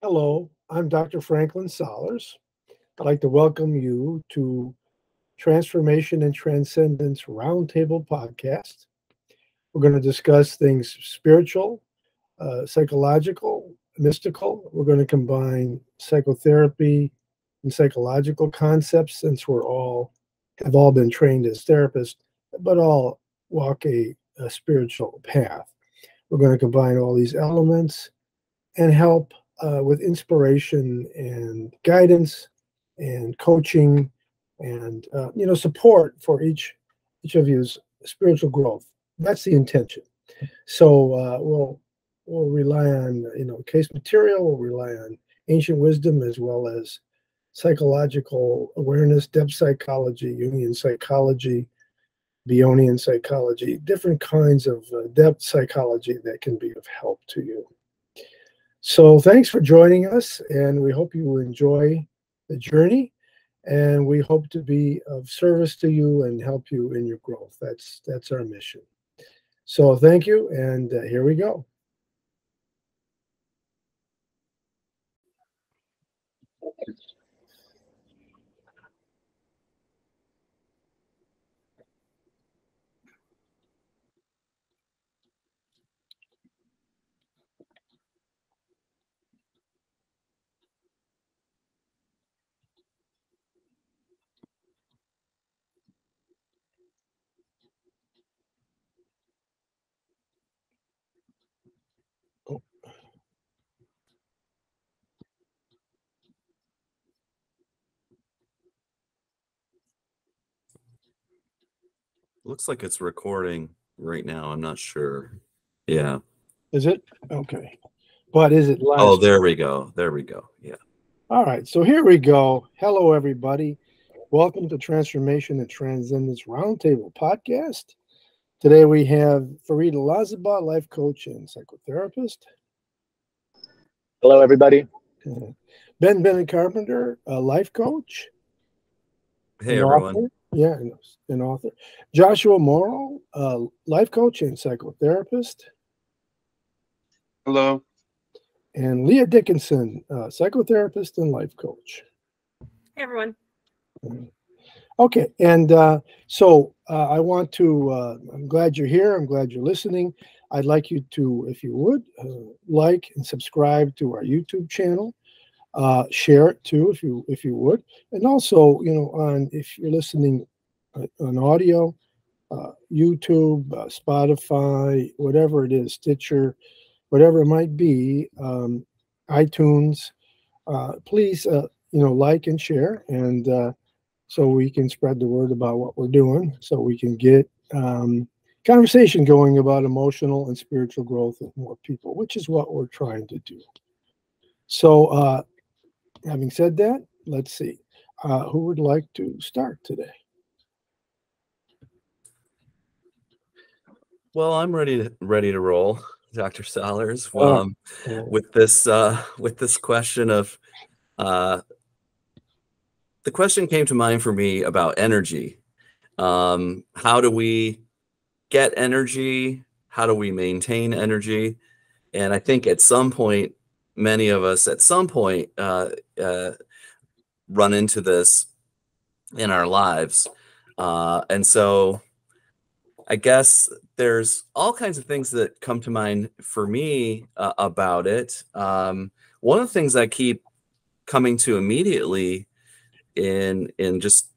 Hello, I'm Dr. Franklin Solers. I'd like to welcome you to Transformation and Transcendence Roundtable podcast. We're going to discuss things spiritual, psychological, mystical. We're going to combine psychotherapy and psychological concepts since have all been trained as therapists, but all walk a spiritual path. We're going to combine all these elements and help with inspiration and guidance and coaching and support for each of you's spiritual growth. That's the intention. So we'll rely on case material. We'll rely on ancient wisdom as well as psychological awareness, depth psychology, Jungian psychology, Bionian psychology, different kinds of depth psychology that can be of help to you. So thanks for joining us, and we hope you enjoy the journey, and we hope to be of service to you and help you in your growth. That's our mission. So thank you, and here we go. Oh, Looks like it's recording right now. I'm not sure. Yeah. is it? Okay. But is it live? Oh, there we go. There we go. Yeah. All right. So here we go. Hello, everybody. Welcome to Transformation and Transcendence Roundtable podcast. Today we have Farida Lazaba, life coach and psychotherapist. Hello, everybody. Ben Bennett Carpenter, a life coach. Hey, everyone. Author. Yeah, an author. Joshua Morrow, life coach and psychotherapist. Hello. And Leah Dickinson, psychotherapist and life coach. Hey, everyone. Okay, and so I want to, I'm glad you're here. I'm glad you're listening. I'd like you to, if you would, like and subscribe to our YouTube channel. Share it too, if you would, and also, if you're listening on audio, YouTube, Spotify, whatever it is, Stitcher, whatever it might be, iTunes, please, like and share, and so we can spread the word about what we're doing, so we can get conversation going about emotional and spiritual growth with more people, which is what we're trying to do. So, having said that, let's see. Who would like to start today? Well, I'm ready to roll, Dr. Solers. With this question of the question came to mind for me about energy. How do we get energy? How do we maintain energy? And I think at some point, many of us at some point run into this in our lives. And so I guess there's all kinds of things that come to mind for me about it. One of the things I keep coming to immediately in just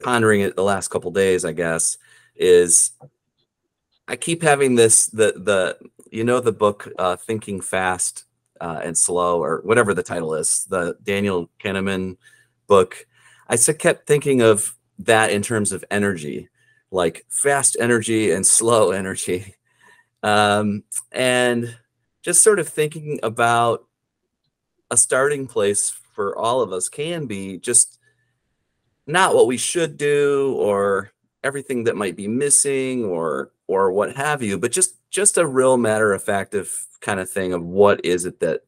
pondering it the last couple of days, I guess, is I keep having the book Thinking Fast and Slow, or whatever the title is, the Daniel Kahneman book. I kept thinking of that in terms of energy, like fast energy and slow energy. And just sort of thinking about a starting place for all of us can be just not what we should do or everything that might be missing or what have you, but just a real matter of fact of kind of thing of what is it that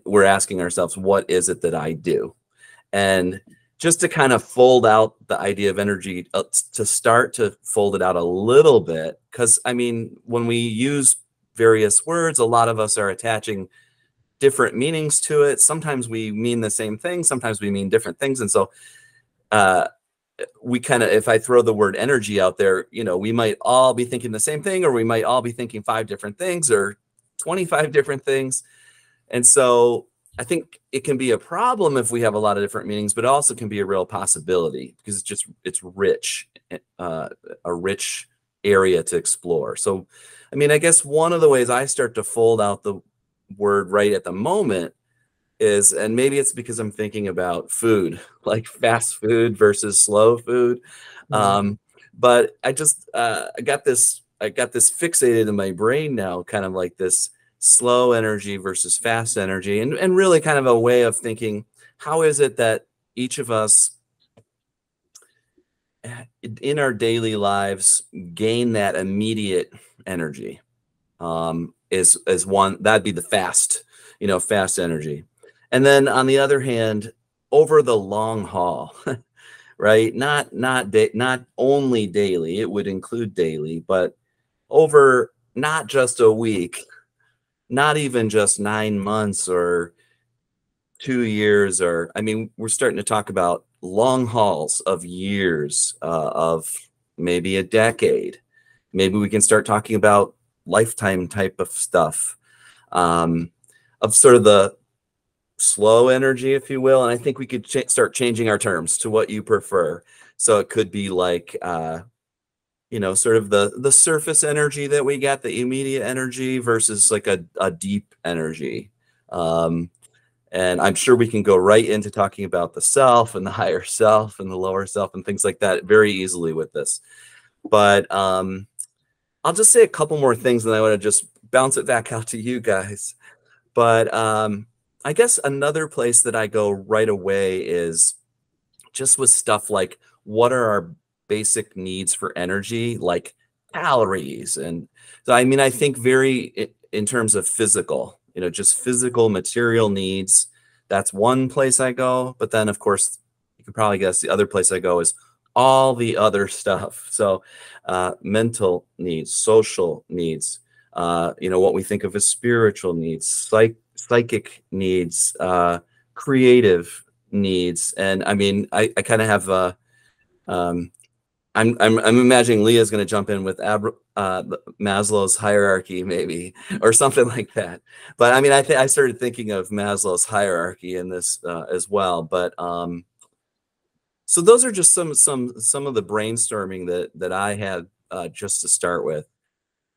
we're asking ourselves, what is it that I do? And just to kind of fold out the idea of energy, to start to fold it out a little bit, because I mean, when we use various words, a lot of us are attaching different meanings to it. Sometimes we mean the same thing, sometimes we mean different things. And so we kind of, if I throw the word energy out there, you know, we might all be thinking the same thing, or we might all be thinking 5 different things or 25 different things. And so I think it can be a problem if we have a lot of different meanings, but it also can be a real possibility because it's rich, a rich area to explore. So, I mean, I guess one of the ways I start to fold out the word right at the moment is, and maybe it's because I'm thinking about food, like fast food versus slow food. But I just, I got this fixated in my brain now, kind of like this slow energy versus fast energy, and really kind of a way of thinking, how is it that each of us in our daily lives gain that immediate energy? Is one, that'd be the fast, you know, fast energy. And then on the other hand, over the long haul, right? Not only daily, it would include daily, but over not just a week, not even just 9 months or 2 years, or I mean, we're starting to talk about long hauls of years, of maybe a decade. Maybe we can start talking about lifetime type of stuff, of sort of the slow energy, if you will. And I think we could start changing our terms to what you prefer. So it could be like, you know, sort of the surface energy that we get, the immediate energy versus like a deep energy. And I'm sure we can go right into talking about the self and the higher self and the lower self and things like that very easily with this. But I'll just say a couple more things, and I want to just bounce it back out to you guys. But I guess another place that I go right away is just with stuff like, what are our basic needs for energy, like calories? And so, I mean, I think very in terms of physical, you know, just physical material needs. That's one place I go. But then, of course, you can probably guess the other place I go is all the other stuff. So mental needs, social needs, you know, what we think of as spiritual needs, psychic needs, creative needs. And I mean, I kind of have I'm imagining Leah's going to jump in with Maslow's hierarchy, maybe, or something like that. But I mean, I started thinking of Maslow's hierarchy in this as well. But so those are just some of the brainstorming that I had just to start with.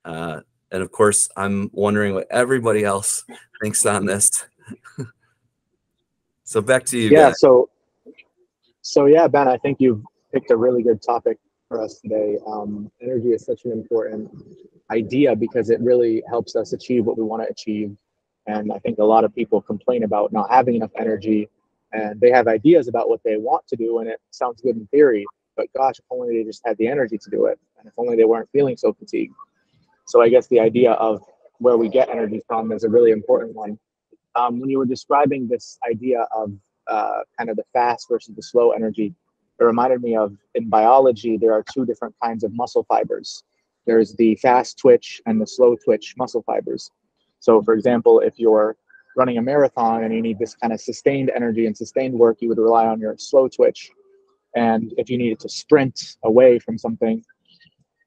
And of course, I'm wondering what everybody else thinks on this. So back to you Yeah, guys. so yeah, Ben, I think you've picked a really good topic for us today. Energy is such an important idea because it really helps us achieve what we want to achieve. And I think a lot of people complain about not having enough energy, and they have ideas about what they want to do, and it sounds good in theory, but gosh, if only they just had the energy to do it, and if only they weren't feeling so fatigued. So I guess the idea of where we get energy from is a really important one. When you were describing this idea of kind of the fast versus the slow energy, it reminded me of, in biology, there are two different kinds of muscle fibers. There's the fast twitch and the slow twitch muscle fibers. So, for example, if you're running a marathon and you need this kind of sustained energy and sustained work, you would rely on your slow twitch. And if you needed to sprint away from something,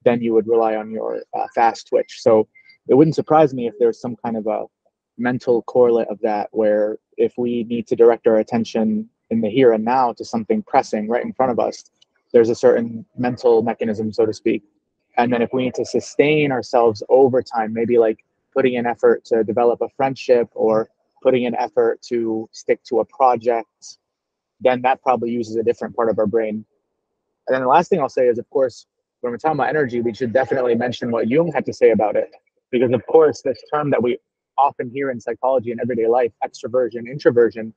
then you would rely on your fast twitch. So it wouldn't surprise me if there's some kind of a mental correlate of that, where if we need to direct our attention in the here and now to something pressing right in front of us, there's a certain mental mechanism, so to speak. And then if we need to sustain ourselves over time, maybe like putting in effort to develop a friendship or putting in effort to stick to a project, then that probably uses a different part of our brain. And then the last thing I'll say is, of course, when we're talking about energy, we should definitely mention what Jung had to say about it. Because, of course, this term that we often hear in psychology and everyday life, extroversion, introversion,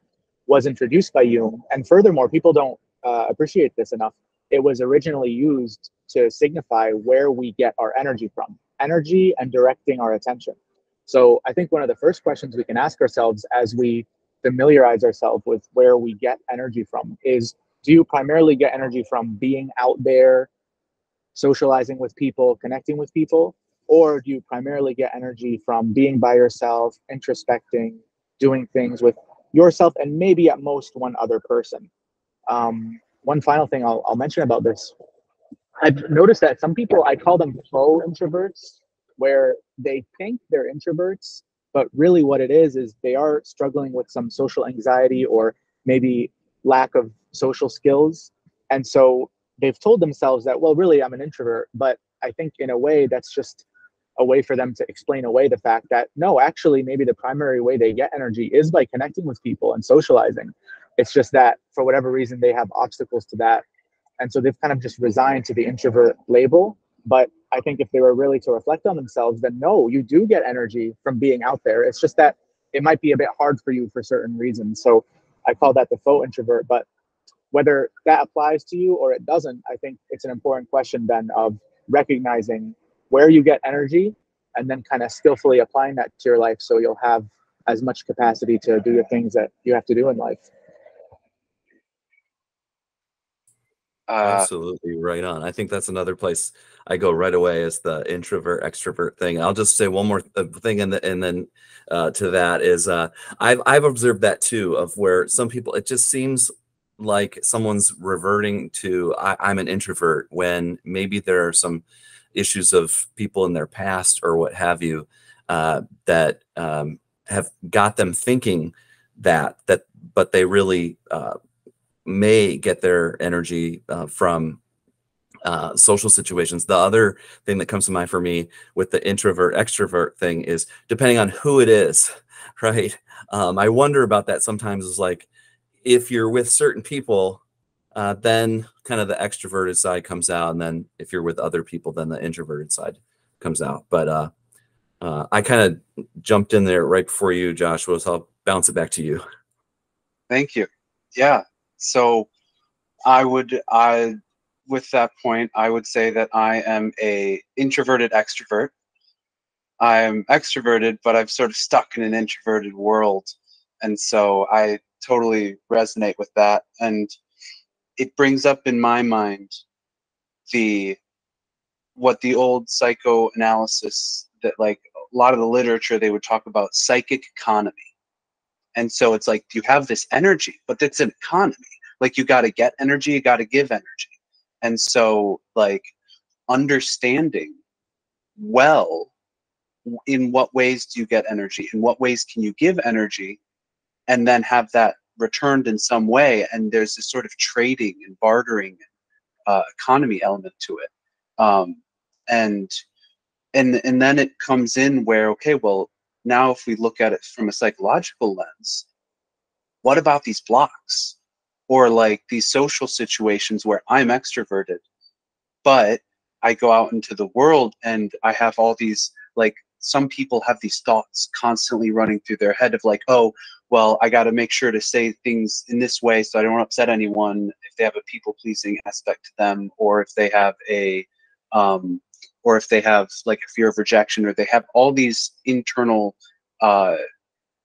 was introduced by Jung. And furthermore, people don't appreciate this enough. It was originally used to signify where we get our energy from, energy and directing our attention. So I think one of the first questions we can ask ourselves as we familiarize ourselves with where we get energy from is, do you primarily get energy from being out there, socializing with people, connecting with people? Or do you primarily get energy from being by yourself, introspecting, doing things with yourself and maybe at most one other person. One final thing I'll mention about this. I've noticed that some people, I call them faux introverts, where they think they're introverts, but really what it is they are struggling with some social anxiety or maybe lack of social skills. And so they've told themselves that, well, really, I'm an introvert. But I think in a way, that's just a way for them to explain away the fact that, no, actually, maybe the primary way they get energy is by connecting with people and socializing. It's just that for whatever reason, they have obstacles to that. And so they've kind of just resigned to the introvert label. But I think if they were really to reflect on themselves, then no, you do get energy from being out there. It's just that it might be a bit hard for you for certain reasons. So I call that the faux introvert. But whether that applies to you or it doesn't, I think it's an important question then of recognizing where you get energy and then kind of skillfully applying that to your life so you'll have as much capacity to do the things that you have to do in life. Absolutely right on. I think that's another place I go right away is the introvert extrovert thing. I'll just say one more thing, and then to that is I've observed that too, of where some people, it just seems like someone's reverting to I'm an introvert when maybe there are some issues of people in their past or what have you that have got them thinking that, but they really may get their energy from social situations. The other thing that comes to mind for me with the introvert extrovert thing is depending on who it is, right? I wonder about that sometimes, is like if you're with certain people, then kind of the extroverted side comes out. And then if you're with other people, then the introverted side comes out. But I kind of jumped in there right before you, Joshua, so I'll bounce it back to you. Thank you. Yeah. So with that point, I would say that I am a introverted extrovert. I'm extroverted, but I'm sort of stuck in an introverted world. And so I totally resonate with that. And it brings up in my mind what the old psychoanalysis, that like a lot of the literature, they would talk about psychic economy. And so it's like you have this energy, but it's an economy. Like you got to get energy, you got to give energy. And so like understanding well, in what ways do you get energy? In what ways can you give energy? And then have that returned in some way. And there's this sort of trading and bartering economy element to it. And then it comes in where, okay, well, now if we look at it from a psychological lens, what about these blocks? Or like these social situations where I'm extroverted, but I go out into the world and I have all these, like, some people have these thoughts constantly running through their head of like, oh, well, I got to make sure to say things in this way so I don't upset anyone, if they have a people pleasing aspect to them, or if they have like a fear of rejection, or they have all these internal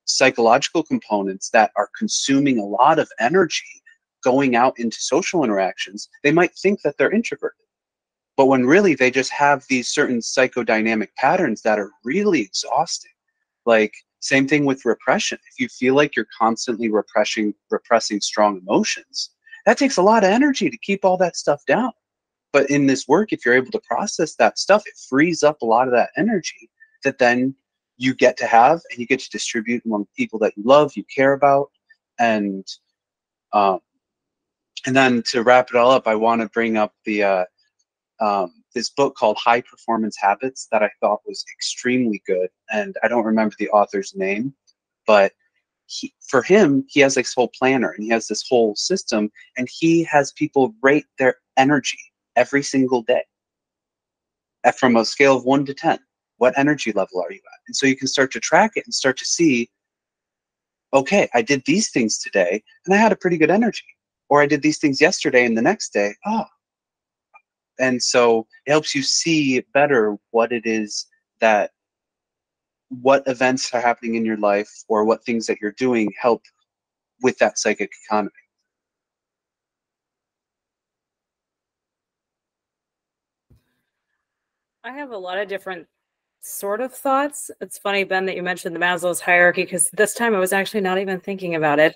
psychological components that are consuming a lot of energy going out into social interactions. They might think that they're introverted, but when really they just have these certain psychodynamic patterns that are really exhausting. Like same thing with repression. If you feel like you're constantly repressing strong emotions, that takes a lot of energy to keep all that stuff down. But in this work, if you're able to process that stuff, it frees up a lot of that energy that then you get to have and you get to distribute among people that you love, you care about. And then to wrap it all up, I want to bring up this book called High Performance Habits that I thought was extremely good. And I don't remember the author's name, but for him, he has this whole planner and he has this whole system, and he has people rate their energy every single day from a scale of 1 to 10. What energy level are you at? And so you can start to track it and start to see, okay, I did these things today and I had a pretty good energy. Or I did these things yesterday and the next day, oh. And so it helps you see better what it is that, what events are happening in your life or what things that you're doing help with that psychic economy. I have a lot of different sort of thoughts. It's funny, Ben, that you mentioned the Maslow's hierarchy, because this time I was actually not even thinking about it.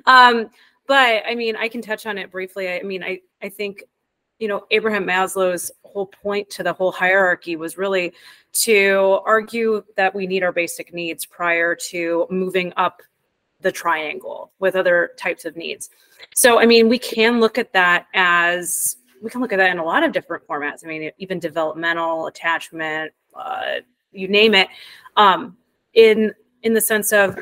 But I mean, I can touch on it briefly. I mean, I think, you know, Abraham Maslow's whole point to the whole hierarchy was really to argue that we need our basic needs prior to moving up the triangle with other types of needs. So, I mean, we can look at that in a lot of different formats. I mean, even developmental, attachment, you name it, in the sense of,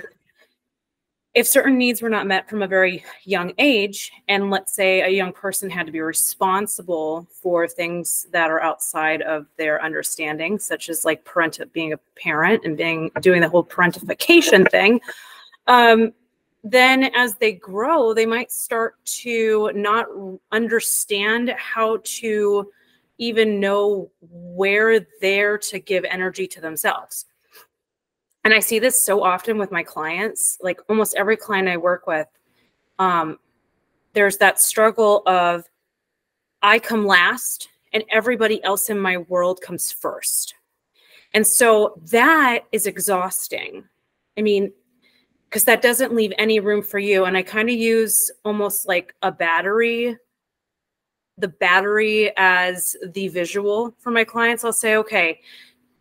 if certain needs were not met from a very young age, and let's say a young person had to be responsible for things that are outside of their understanding, such as like being a parent and doing the whole parentification thing, then as they grow, they might start to not understand how to even know where they're to give energy to themselves. And I see this so often with my clients, like almost every client I work with, there's that struggle of, I come last and everybody else in my world comes first. And so that is exhausting. I mean, because that doesn't leave any room for you. And I kind of use almost like the battery as the visual for my clients. I'll say, okay,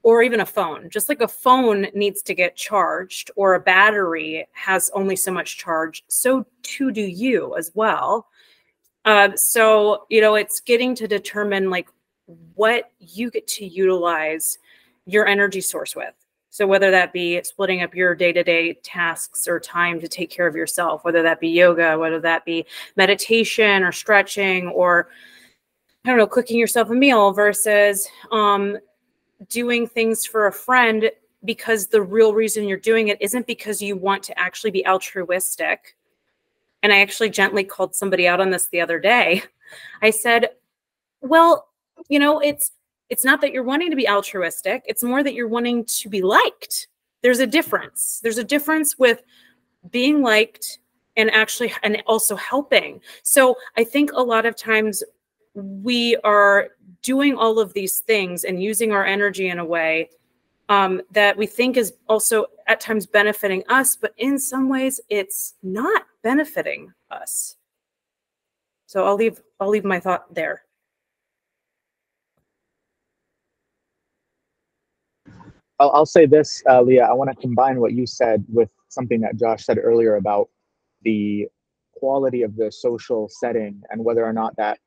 or even a phone, just like a phone needs to get charged, or a battery has only so much charge, so too do you as well. So, you know, it's getting to determine like what you get to utilize your energy source with. So whether that be splitting up your day-to-day tasks or time to take care of yourself, whether that be yoga, whether that be meditation or stretching, or, I don't know, cooking yourself a meal versus doing things for a friend, because the real reason you're doing it isn't because you want to actually be altruistic. And I actually gently called somebody out on this the other day. I said, well, you know, it's not that you're wanting to be altruistic. It's more that you're wanting to be liked. There's a difference. There's a difference with being liked and also helping. So I think a lot of times we are doing all of these things and using our energy in a way that we think is also at times benefiting us, but in some ways it's not benefiting us. So I'll leave my thought there. I'll say this, Leah, I want to combine what you said with something that Josh said earlier about the quality of the social setting and whether or not that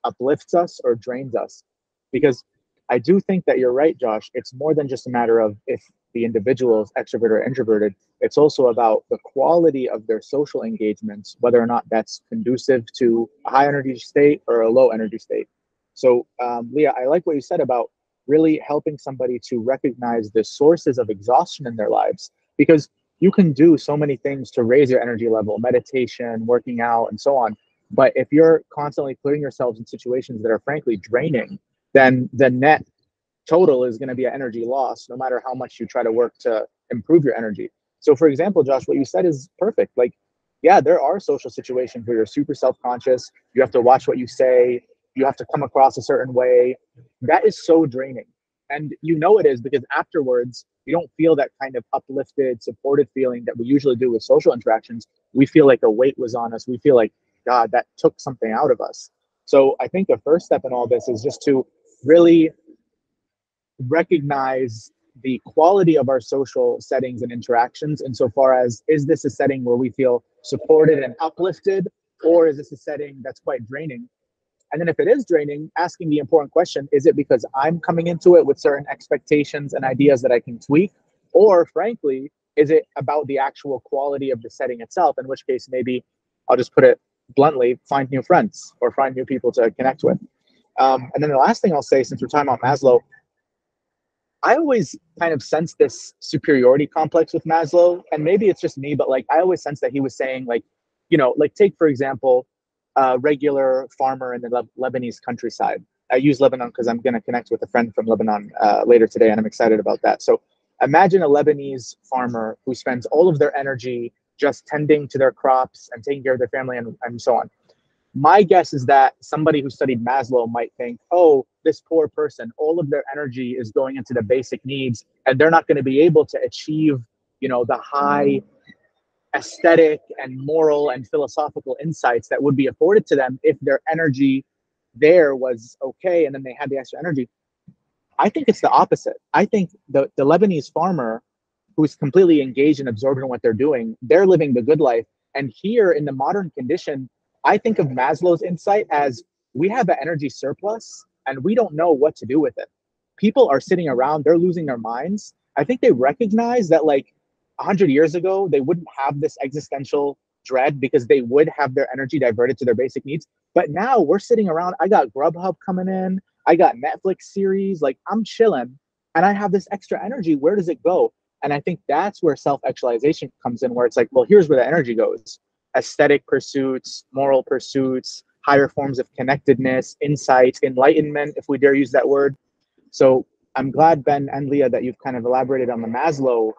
uplifts us or drains us. Because I do think that you're right, Josh. It's more than just a matter of if the individual is extroverted or introverted. It's also about the quality of their social engagements, whether or not that's conducive to a high energy state or a low energy state. So, Leah, I like what you said about really helping somebody to recognize the sources of exhaustion in their lives, because you can do so many things to raise your energy level, meditation, working out, and so on. But if you're constantly putting yourselves in situations that are frankly draining, then the net total is going to be an energy loss, no matter how much you try to work to improve your energy. So for example, Josh, what you said is perfect. Like, yeah, there are social situations where you're super self-conscious. You have to watch what you say. You have to come across a certain way. That is so draining. And you know it is, because afterwards, you don't feel that kind of uplifted, supported feeling that we usually do with social interactions. We feel like a weight was on us. We feel like, God, that took something out of us. So I think the first step in all this is just to really recognize the quality of our social settings and interactions insofar as, is this a setting where we feel supported and uplifted, or is this a setting that's quite draining? And then if it is draining, asking the important question, is it because I'm coming into it with certain expectations and ideas that I can tweak? Or frankly, is it about the actual quality of the setting itself? In which case, maybe I'll just put it bluntly, find new friends or find new people to connect with. And then the last thing I'll say, since we're talking about Maslow, I always kind of sense this superiority complex with Maslow. And maybe it's just me, but like, I always sense that he was saying, like, you know, like take, for example, a regular farmer in the Lebanese countryside. I use Lebanon because I'm going to connect with a friend from Lebanon later today, and I'm excited about that. So imagine a Lebanese farmer who spends all of their energy just tending to their crops and taking care of their family and so on. My guess is that somebody who studied Maslow might think, oh, this poor person, all of their energy is going into the basic needs, and they're not going to be able to achieve, you know, the high aesthetic and moral and philosophical insights that would be afforded to them if their energy there was okay and then they had the extra energy. I think it's the opposite. I think the Lebanese farmer who's completely engaged and absorbed in what they're doing, they're living the good life. And here in the modern condition, I think of Maslow's insight as we have an energy surplus and we don't know what to do with it. People are sitting around, they're losing their minds. I think they recognize that like 100 years ago, they wouldn't have this existential dread because they would have their energy diverted to their basic needs. But now we're sitting around, I got Grubhub coming in, I got Netflix series, like I'm chilling and I have this extra energy. Where does it go? And I think that's where self-actualization comes in, where it's like, well, here's where the energy goes. Aesthetic pursuits, moral pursuits, higher forms of connectedness, insight, enlightenment, if we dare use that word. So I'm glad, Ben and Leah, that you've kind of elaborated on the Maslow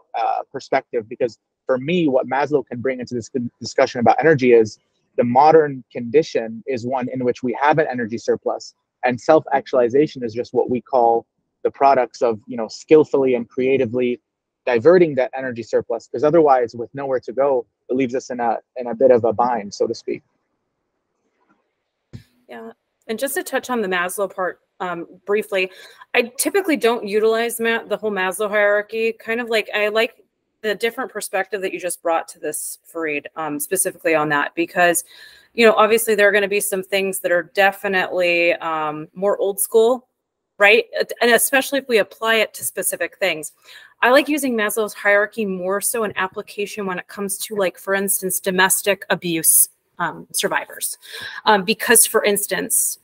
perspective, because for me, what Maslow can bring into this discussion about energy is the modern condition is one in which we have an energy surplus, and self-actualization is just what we call the products of, you know, skillfully and creatively diverting that energy surplus, because otherwise, with nowhere to go, it leaves us in a bit of a bind, so to speak. Yeah, and just to touch on the Maslow part briefly, I typically don't utilize the whole Maslow hierarchy. Kind of like I like the different perspective that you just brought to this, Fareed, specifically on that, because, you know, obviously there are going to be some things that are definitely more old school, right? And especially if we apply it to specific things. I like using Maslow's hierarchy more so in application when it comes to, like, for instance, domestic abuse survivors. Because, for instance,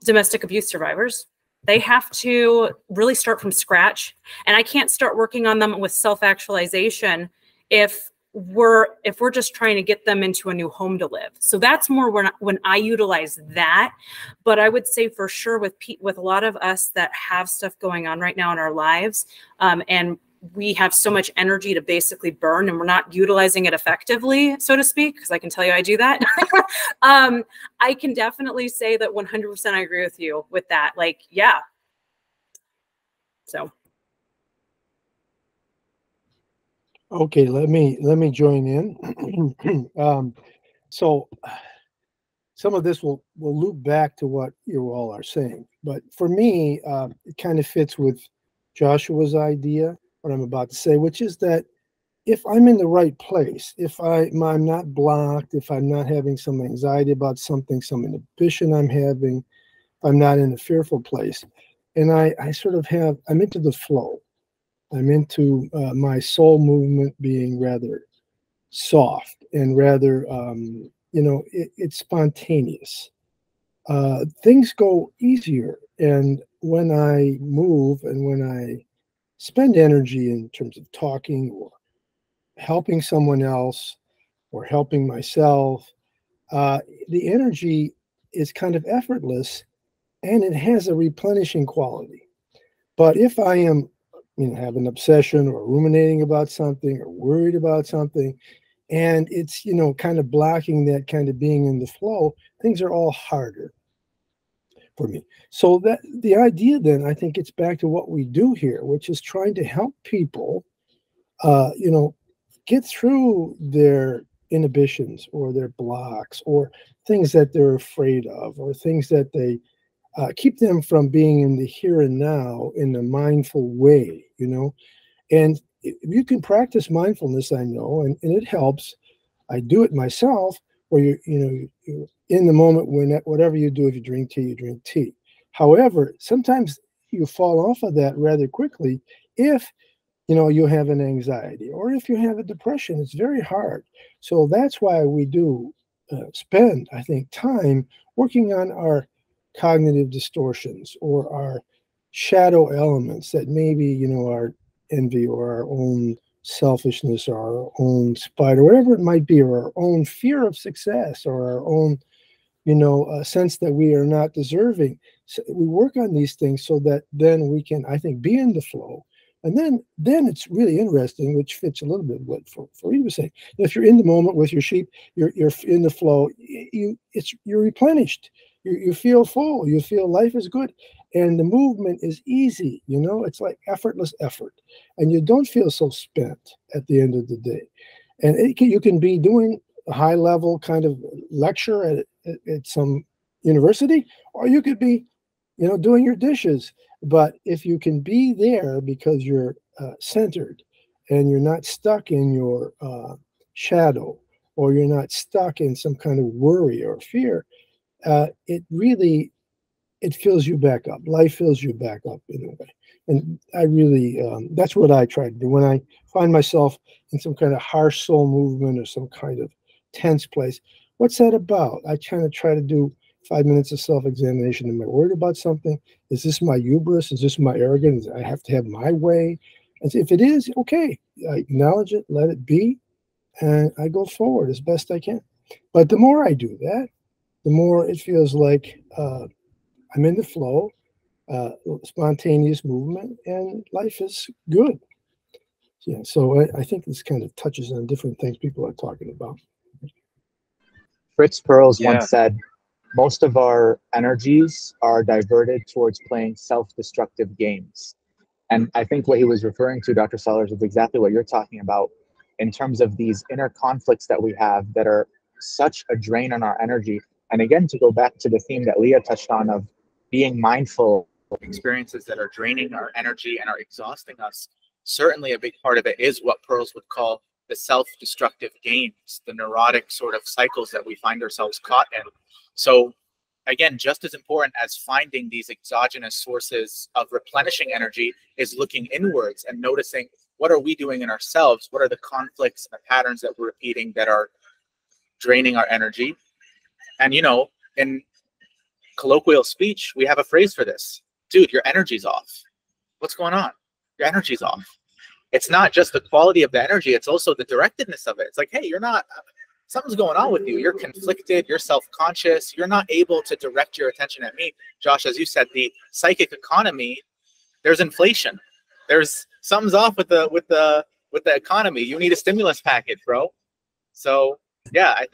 domestic abuse survivors, they have to really start from scratch. And I can't start working on them with self-actualization if we're just trying to get them into a new home to live. So that's more when I utilize that. But I would say for sure with a lot of us that have stuff going on right now in our lives, and we have so much energy to basically burn and we're not utilizing it effectively, so to speak, because I can tell you I do that. I can definitely say that 100% I agree with you with that. Like, yeah. So. Okay, let me join in. So some of this will loop back to what you all are saying, but for me, it kind of fits with Joshua's idea, what I'm about to say, which is that if I'm in the right place, if I'm not blocked, if I'm not having some anxiety about something, some inhibition I'm having, if I'm not in a fearful place, and I sort of I'm into the flow. I'm into my soul movement being rather soft and rather, it's spontaneous. Things go easier. And when I move and when I spend energy in terms of talking or helping someone else or helping myself, the energy is kind of effortless and it has a replenishing quality. But if I am have an obsession or ruminating about something or worried about something, and it's, kind of blocking that kind of being in the flow, things are all harder for me. So that the idea then, I think it's back to what we do here, which is trying to help people, get through their inhibitions or their blocks or things that they're afraid of or things that they keep them from being in the here and now in a mindful way, and you can practice mindfulness, I know, and it helps. I do it myself, where you're in the moment when whatever you do, if you drink tea, you drink tea. However, sometimes you fall off of that rather quickly if you have an anxiety or if you have a depression. It's very hard. So that's why we do spend, I think, time working on our cognitive distortions or our shadow elements that maybe our envy or our own selfishness or our own spite or whatever it might be, or our own fear of success or our own sense that we are not deserving. So we work on these things so that then we can, I think, be in the flow, And then it's really interesting, which fits a little bit what for you was saying. If you're in the moment with your sheep, you're in the flow. You're replenished. You feel full. You feel life is good, and the movement is easy. You know, it's like effortless effort, and you don't feel so spent at the end of the day. And you can be doing a high level kind of lecture at some university, or you could be, doing your dishes. But if you can be there because you're centered and you're not stuck in your shadow, or you're not stuck in some kind of worry or fear, it fills you back up. Life fills you back up in a way. And I really, that's what I try to do. When I find myself in some kind of harsh soul movement or some kind of tense place, what's that about? I kind of try to do 5 minutes of self-examination. Am I worried about something? Is this my hubris? Is this my arrogance? I have to have my way. And if it is, okay, I acknowledge it, let it be, and I go forward as best I can. But the more I do that, the more it feels like I'm in the flow, spontaneous movement, and life is good. Yeah, so I think this kind of touches on different things people are talking about. Fritz Perls once said, most of our energies are diverted towards playing self-destructive games. And I think what he was referring to, Dr. Sellers, is exactly what you're talking about in terms of these inner conflicts that we have that are such a drain on our energy. And again, to go back to the theme that Leah touched on of being mindful of experiences that are draining our energy and are exhausting us, certainly a big part of it is what Perls would call the self-destructive games, the neurotic sort of cycles that we find ourselves caught in. So again, just as important as finding these exogenous sources of replenishing energy is looking inwards and noticing what are we doing in ourselves? What are the conflicts and the patterns that we're repeating that are draining our energy? And, in colloquial speech, we have a phrase for this. Dude, your energy's off. What's going on? Your energy's off. It's not just the quality of the energy, it's also the directedness of it. It's like, hey, something's going on with you. You're conflicted, you're self-conscious, you're not able to direct your attention at me. Josh, as you said, the psychic economy, there's inflation. Something's off with the economy. You need a stimulus package, bro. So yeah, I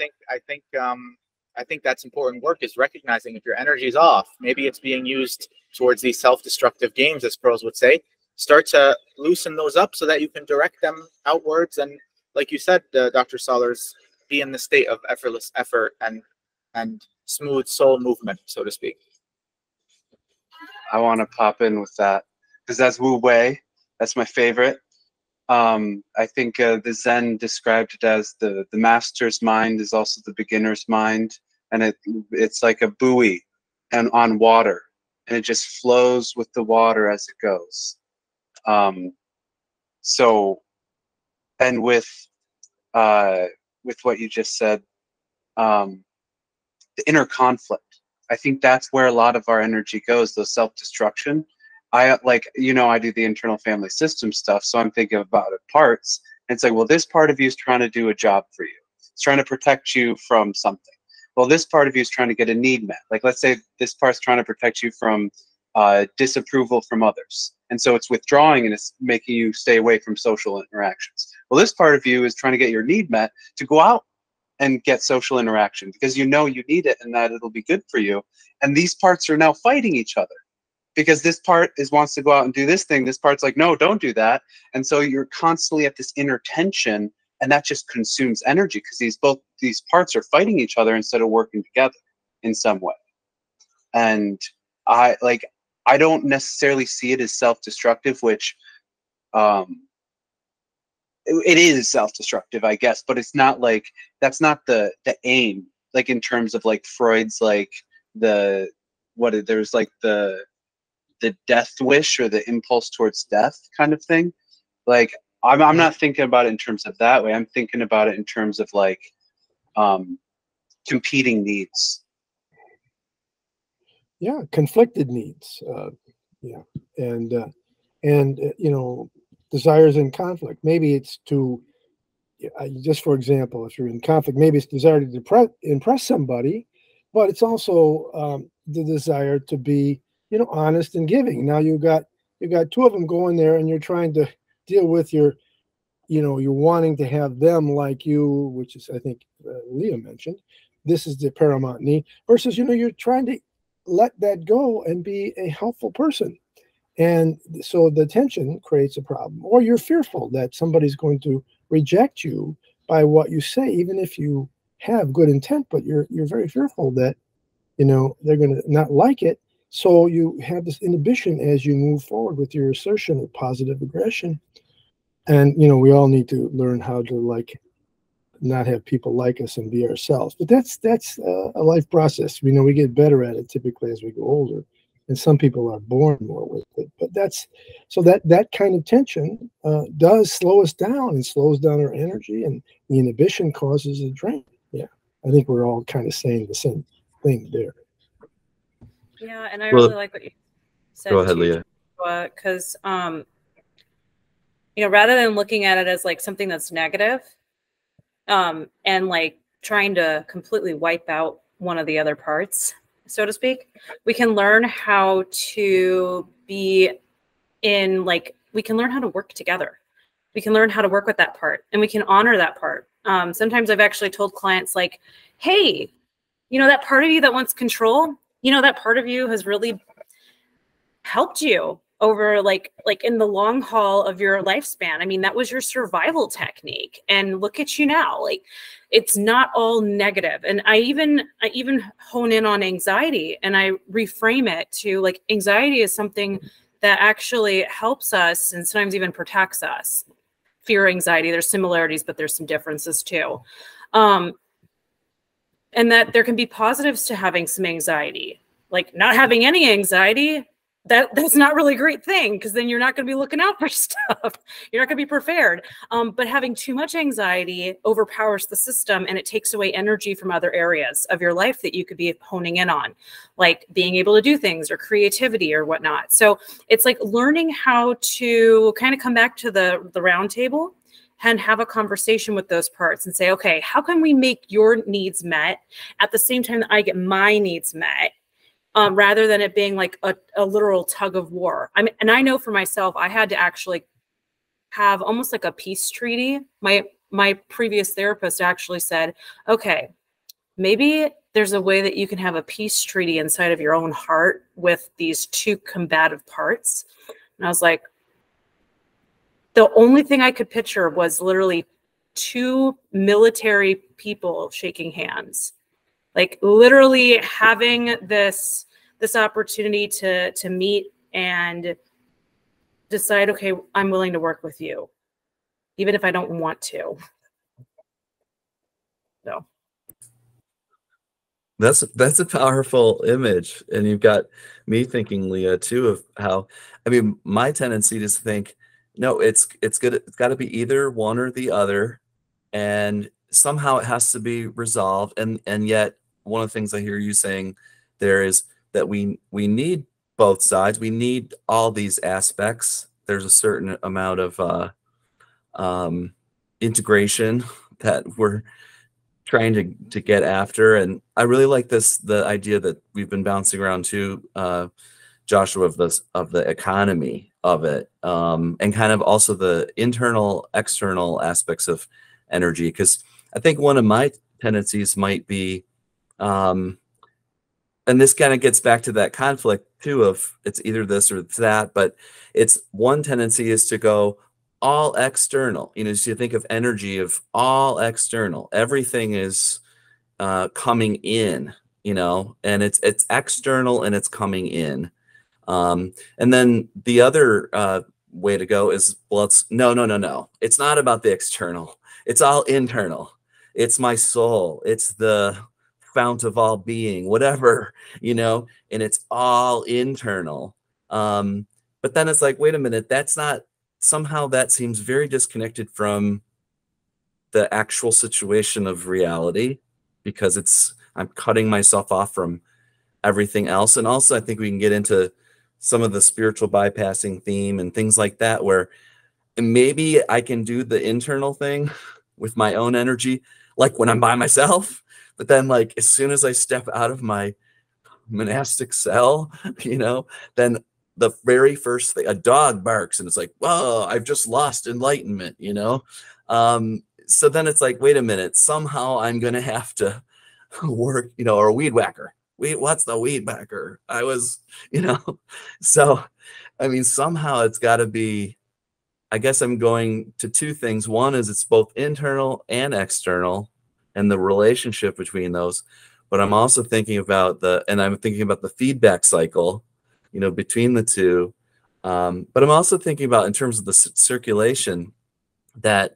think that's important work, is recognizing if your energy is off, maybe it's being used towards these self-destructive games, as pros would say. Start to loosen those up so that you can direct them outwards. And like you said, Dr. Sellers, be in the state of effortless effort and smooth soul movement, so to speak. I want to pop in with that because that's Wu Wei. That's my favorite. I think the Zen described it as the master's mind is also the beginner's mind, and it's like a buoy and on water, and it just flows with the water as it goes. So, and with what you just said, the inner conflict, I think that's where a lot of our energy goes, the self-destruction. I do the internal family system stuff, so I'm thinking about it parts. And it's like, well, this part of you is trying to do a job for you. It's trying to protect you from something. Well, this part of you is trying to get a need met. Like, let's say this part's trying to protect you from disapproval from others. And so it's withdrawing and it's making you stay away from social interactions. Well, this part of you is trying to get your need met to go out and get social interaction because you know you need it and that it'll be good for you. And these parts are now fighting each other because this part wants to go out and do this thing. This part's like, no, don't do that. And so you're constantly at this inner tension, and that just consumes energy because these parts are fighting each other instead of working together in some way. And I don't necessarily see it as self-destructive, which it is self-destructive, I guess, but it's not like, that's not the aim, like in terms of like Freud's like there's like the death wish or the impulse towards death kind of thing. Like I'm not thinking about it in terms of that way. I'm thinking about it in terms of like competing needs. Yeah, conflicted needs. And desires in conflict. Maybe it's to, just for example, if you're in conflict, maybe it's desire to impress somebody, but it's also the desire to be, honest and giving. Now you've got you got two of them going there, and you're trying to deal with your, you're wanting to have them like you, which is, I think, Leah mentioned. This is the paramount need. Versus, you're trying to let that go and be a helpful person. And so the tension creates a problem. Or you're fearful that somebody's going to reject you by what you say, even if you have good intent, but you're very fearful that, they're going to not like it. So you have this inhibition as you move forward with your assertion of positive aggression. And, we all need to learn how to not have people like us and be ourselves. But that's a life process. We get better at it typically as we go older. And some people are born more with it. But that kind of tension does slow us down and slows down our energy, and the inhibition causes a drain. Yeah, I think we're all kind of saying the same thing there. Yeah, and I really like what you said. Go ahead, Leah. Because rather than looking at it as like something that's negative, and like trying to completely wipe out one of the other parts, so to speak, we can learn how to be we can learn how to work together. We can learn how to work with that part, and we can honor that part. Sometimes I've actually told clients like, hey, that part of you that wants control, that part of you has really helped you over like in the long haul of your lifespan. I mean, that was your survival technique, and look at you now. Like, it's not all negative. And I even hone in on anxiety, and I reframe it to like, anxiety is something that actually helps us and sometimes even protects us. Fear, anxiety, there's similarities, but there's some differences too. And that there can be positives to having some anxiety. Like, not having any anxiety, that's not really a great thing, because then you're not going to be looking out for stuff. You're not going to be prepared. But having too much anxiety overpowers the system, and it takes away energy from other areas of your life that you could be honing in on, like being able to do things or creativity or whatnot. So it's like learning how to kind of come back to the round table and have a conversation with those parts and say, okay, how can we make your needs met at the same time that I get my needs met? Rather than it being like a literal tug of war. And I know for myself, I had to actually have almost like a peace treaty. My previous therapist actually said, okay, maybe there's a way that you can have a peace treaty inside of your own heart with these two combative parts. And I was like, the only thing I could picture was literally two military people shaking hands. Like, literally having this opportunity to meet and decide, okay, I'm willing to work with you, even if I don't want to. So that's a powerful image. And you've got me thinking, Leah, too, of how, my tendency is to think, no, it's good. It's got to be either one or the other. And somehow it has to be resolved. And yet, one of the things I hear you saying there is that we need both sides. We need all these aspects. There's a certain amount of integration that we're trying to get after. And I really like the idea that we've been bouncing around too, Joshua, of the economy of it, and kind of also the internal, external aspects of energy. Because I think one of my tendencies might be, and this kind of gets back to that conflict too of it's either this or it's that, but it's one tendency is to go all external. So you think of energy of all external. Everything is coming in, and it's external and it's coming in. And then the other way to go is, well, it's no. It's not about the external. It's all internal. It's my soul. It's the fount of all being, whatever, and it's all internal. But then it's like, wait a minute, somehow that seems very disconnected from the actual situation of reality, because I'm cutting myself off from everything else. And also I think we can get into some of the spiritual bypassing theme and things like that, where maybe I can do the internal thing with my own energy, like when I'm by myself. But then, like, as soon as I step out of my monastic cell, then the very first thing, a dog barks and it's like, whoa, I've just lost enlightenment, you know? So then it's like, wait a minute, somehow I'm going to have to work, you know, or a weed whacker. What's the weed whacker? I was, you know, so, I mean, somehow it's got to be, I guess I'm going to two things. One is it's both internal and external and the relationship between those. But I'm also thinking about the feedback cycle, you know, between the two. But I'm also thinking about in terms of the circulation that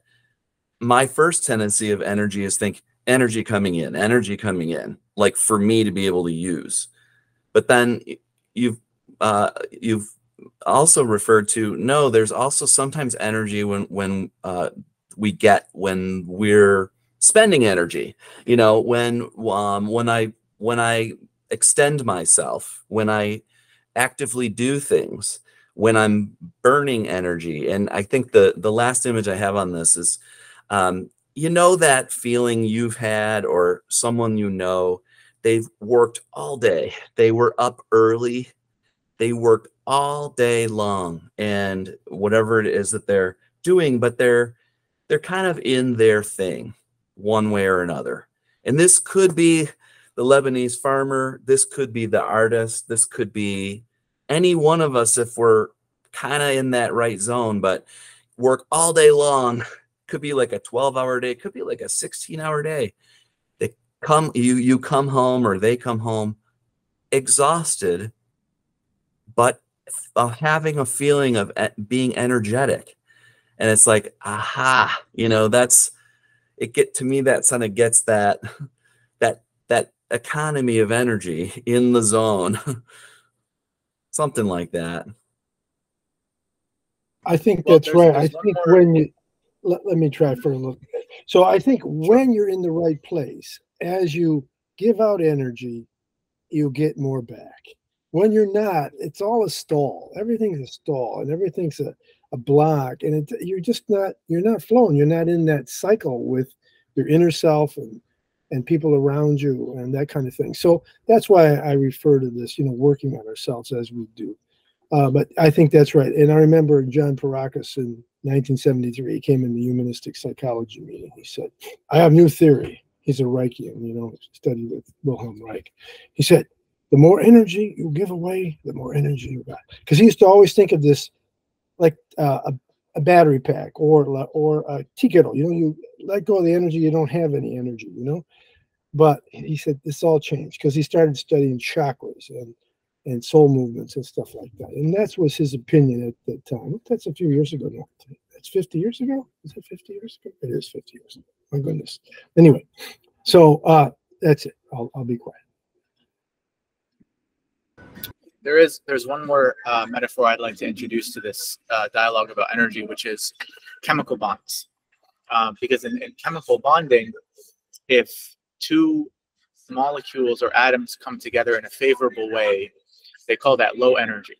my first tendency of energy is think energy coming in, like for me to be able to use. But then you've also referred to, no, there's also sometimes energy when we're spending energy, you know, when I extend myself, when I actively do things, when I'm burning energy. And I think the last image I have on this is, you know, that feeling you've had, or someone, you know, they've worked all day, they were up early, they worked all day long, and whatever it is that they're doing, but they're kind of in their thing one way or another. And this could be the Lebanese farmer, this could be the artist, this could be any one of us if we're kind of in that right zone, but work all day long. Could be like a 12-hour day, could be like a 16-hour day. You come home, or they come home exhausted, but having a feeling of being energetic. And it's like, aha, you know, to me, that kind of gets that economy of energy in the zone. Something like that. I think that's right. I think when you, let me try for a little bit. So I think when you're in the right place, as you give out energy, you get more back. When you're not, it's all a stall. Everything's a stall, and everything's a block, and you're not flowing. You're not in that cycle with your inner self and people around you and that kind of thing. So that's why I refer to this, you know, working on ourselves as we do. But I think that's right. And I remember John Parakis in 1973, he came in the humanistic psychology meeting. He said, I have new theory. He's a Reichian, you know, studied with Wilhelm Reich. He said, the more energy you give away, the more energy you got. Because he used to always think of this like a battery pack or a tea kettle. You know, you let go of the energy, you don't have any energy, you know. But he said this all changed because he started studying chakras and soul movements and stuff like that. And that was his opinion at that time. That's a few years ago now. That's 50 years ago? Is it 50 years ago? It is 50 years ago. My goodness. Anyway, so that's it. I'll be quiet. There's one more metaphor I'd like to introduce to this dialogue about energy, which is chemical bonds. Because in chemical bonding, if two molecules or atoms come together in a favorable way, they call that low energy.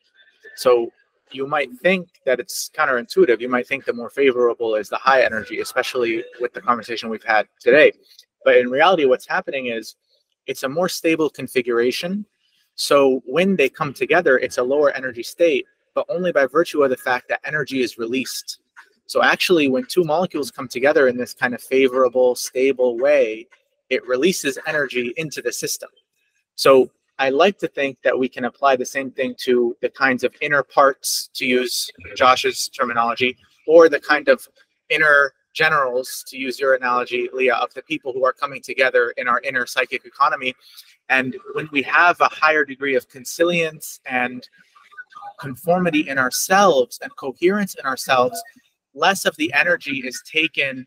So you might think that it's counterintuitive. You might think the more favorable is the high energy, especially with the conversation we've had today. But in reality, what's happening is it's a more stable configuration. So when they come together, it's a lower energy state, but only by virtue of the fact that energy is released. So actually, when two molecules come together in this kind of favorable, stable way, it releases energy into the system. So I like to think that we can apply the same thing to the kinds of inner parts, to use Josh's terminology, or the kind of inner generals, to use your analogy, Leah, of the people who are coming together in our inner psychic economy. And when we have a higher degree of consilience and conformity in ourselves and coherence in ourselves, less of the energy is taken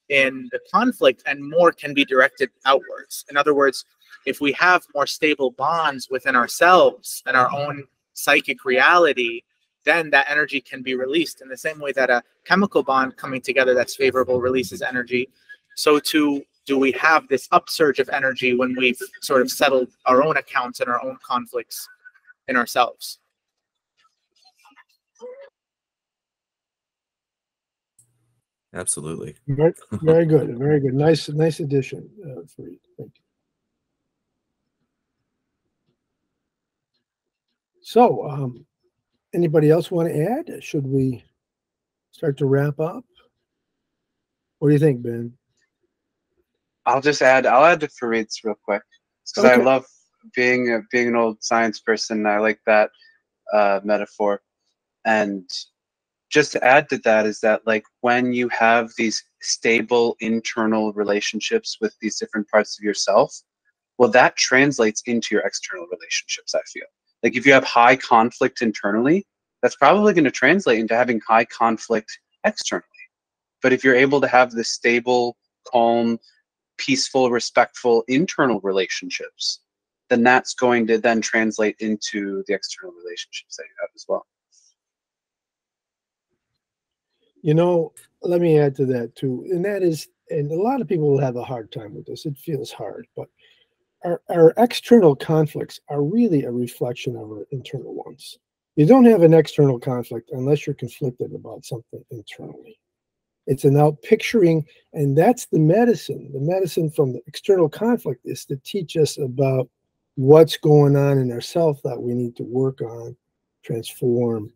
in the conflict and more can be directed outwards. In other words, if we have more stable bonds within ourselves and our own psychic reality, then that energy can be released in the same way that a chemical bond coming together that's favorable releases energy. So too do we have this upsurge of energy when we've sort of settled our own accounts and our own conflicts in ourselves. Absolutely. Very, very good. Very good. Nice addition, Fareed. Thank you. So Anybody else want to add? Should we start to wrap up? What do you think, Ben? I'll add to Fareed's real quick because I Okay. love being an old science person. I like that metaphor. And just to add to that is that, like, when you have these stable internal relationships with these different parts of yourself, well, that translates into your external relationships, I feel. Like, if you have high conflict internally, that's probably going to translate into having high conflict externally. But if you're able to have this stable, calm, peaceful, respectful internal relationships, then that's going to then translate into the external relationships that you have as well. You know, let me add to that too. And that is, and a lot of people will have a hard time with this. It feels hard, but our external conflicts are really a reflection of our internal ones. You don't have an external conflict unless you're conflicted about something internally. It's an out picturing, and that's the medicine. The medicine from the external conflict is to teach us about what's going on in ourself that we need to work on, transform,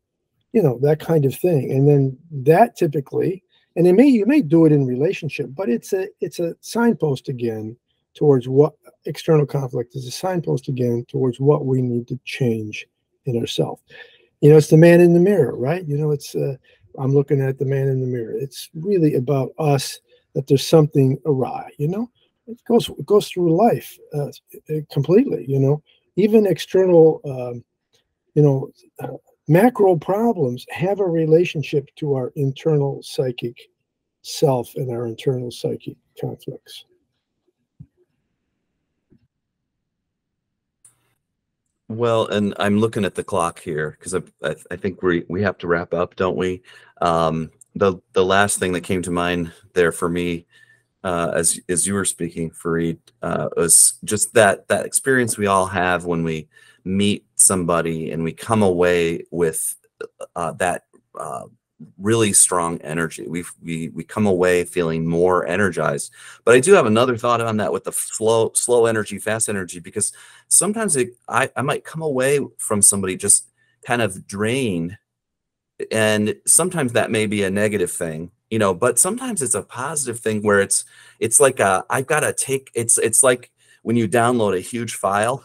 that kind of thing. And then that typically, and you may do it in relationship, but it's a signpost again towards what external conflict is, a signpost again towards what we need to change in ourselves. It's the man in the mirror, right? It's I'm looking at the man in the mirror. It's really about us, that there's something awry. It goes through life completely. Even external macro problems have a relationship to our internal psychic self and our internal psychic conflicts. Well, and I'm looking at the clock here because I think we have to wrap up, don't we? The last thing that came to mind there for me, as you were speaking, Fareed, was just that experience we all have when we meet somebody and we come away with that really strong energy. We come away feeling more energized. But I do have another thought on that with the slow energy, fast energy, because sometimes I might come away from somebody just kind of drained, and sometimes that may be a negative thing, but sometimes it's a positive thing where it's like I've got to take, it's like when you download a huge file,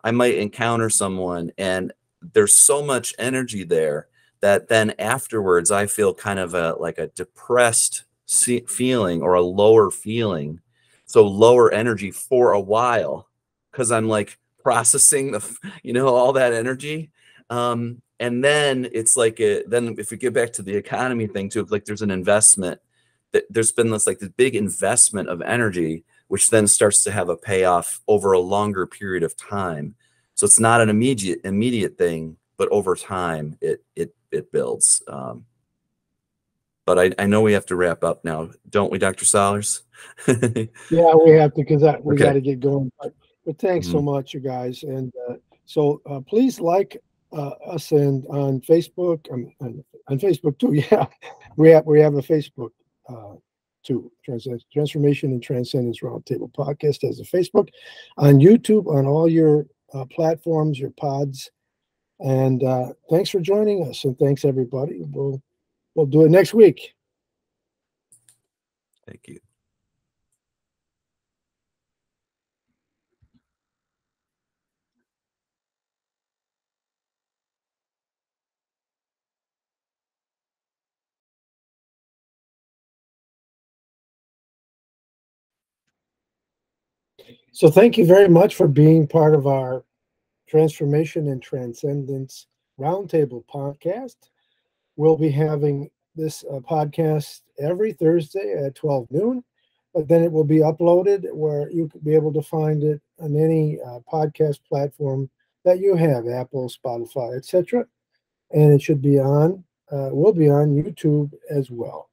I might encounter someone and there's so much energy there that then afterwards I feel kind of like a depressed feeling or a lower feeling. So lower energy for a while because I'm like processing all that energy. And then it's like then if we get back to the economy thing too, like there's an investment that there's been this big investment of energy, which then starts to have a payoff over a longer period of time. So it's not an immediate thing, but over time it builds. But I know we have to wrap up now, don't we, Dr. Solers? Yeah, we have to, because we Okay. got to get going. But thanks so much, you guys. And so please like us and on Facebook, on Facebook too. Yeah, we have a Facebook too. Transformation and Transcendence Roundtable Podcast as a Facebook, on YouTube, on all your platforms, your pods. And thanks for joining us, and thanks everybody. We'll do it next week. Thank you. So thank you very much for being part of our Transformation and Transcendence Roundtable podcast. We'll be having this podcast every Thursday at 12 noon, but then it will be uploaded where you can be able to find it on any podcast platform that you have, Apple, Spotify, etc. And it should be will be on YouTube as well.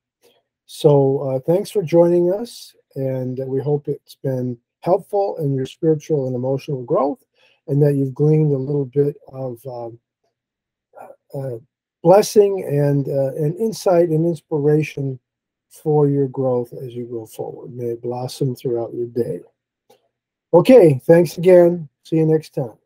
So thanks for joining us, and we hope it's been helpful in your spiritual and emotional growth, and that you've gleaned a little bit of blessing and insight and inspiration for your growth as you go forward. May it blossom throughout your day. Okay, thanks again. See you next time.